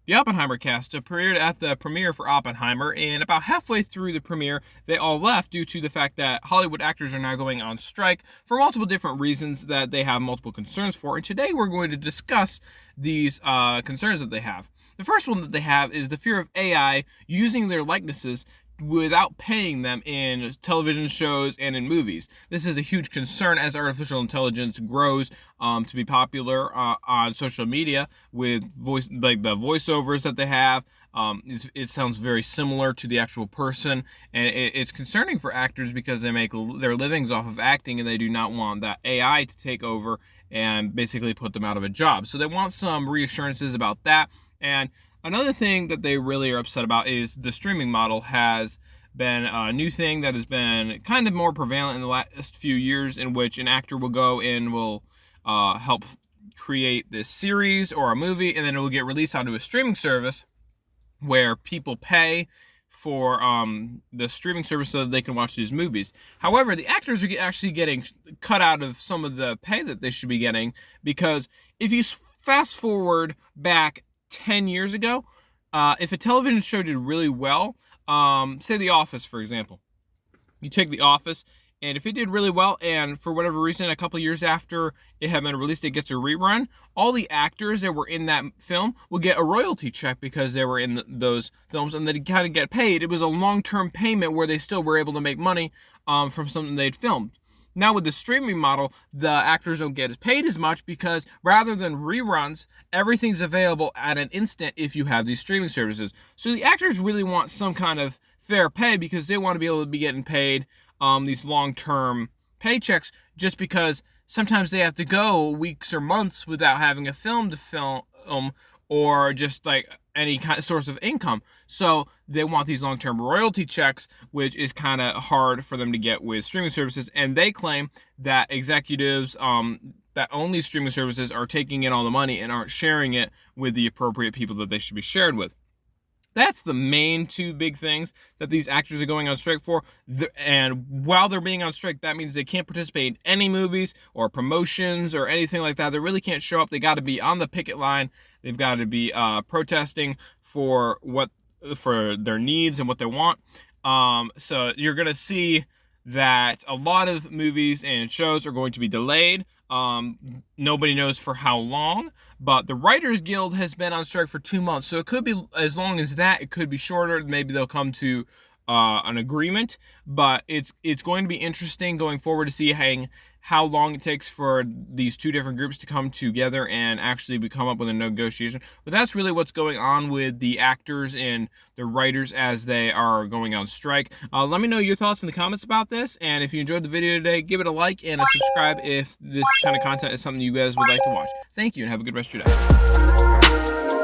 The Oppenheimer cast appeared at the premiere for Oppenheimer, and about halfway through the premiere, they all left due to the fact that Hollywood actors are now going on strike for multiple different reasons that they have multiple concerns for. And today we're going to discuss these concerns that they have. The first one that they have is the fear of AI using their likenesses without paying them in television shows and in movies. This is a huge concern as artificial intelligence grows to be popular on social media with the voiceovers that they have. It sounds very similar to the actual person, and it's concerning for actors because they make their livings off of acting, and they do not want that AI to take over and basically put them out of a job. So they want some reassurances about that. And another thing that they really are upset about is the streaming model has been a new thing that has been kind of more prevalent in the last few years, in which an actor will go and will help create this series or a movie, and then it will get released onto a streaming service where people pay for the streaming service so that they can watch these movies. However, the actors are actually getting cut out of some of the pay that they should be getting, because if you fast forward back 10 years ago, if a television show did really well, say The Office, for example. You take The Office, and if it did really well, and for whatever reason, a couple years after it had been released, it gets a rerun, all the actors that were in that film will get a royalty check because they were in those films, and they kind of get paid. It was a long-term payment where they still were able to make money from something they'd filmed. Now with the streaming model, the actors don't get paid as much because rather than reruns, everything's available at an instant if you have these streaming services. So the actors really want some kind of fair pay because they want to be able to be getting paid these long-term paychecks, just because sometimes they have to go weeks or months without having a film to film or just like any kind of source of income. So they want these long-term royalty checks, which is kind of hard for them to get with streaming services. And they claim that executives that own these streaming services are taking in all the money and aren't sharing it with the appropriate people that they should be shared with. That's the main two big things that these actors are going on strike for. And while they're being on strike, that means they can't participate in any movies or promotions or anything like that. They really can't show up. They got to be on the picket line. They've got to be protesting for their needs and what they want. So you're going to see that a lot of movies and shows are going to be delayed. Nobody knows for how long, but the Writers Guild has been on strike for 2 months, so it could be as long as that. It could be shorter. Maybe they'll come to an agreement, but it's going to be interesting going forward to see how long it takes for these two different groups to come together and actually come up with a negotiation. But that's really what's going on with the actors and the writers as they are going on strike. Let me know your thoughts in the comments about this, and if you enjoyed the video today, give it a like and a subscribe if this kind of content is something you guys would like to watch. Thank you, and have a good rest of your day.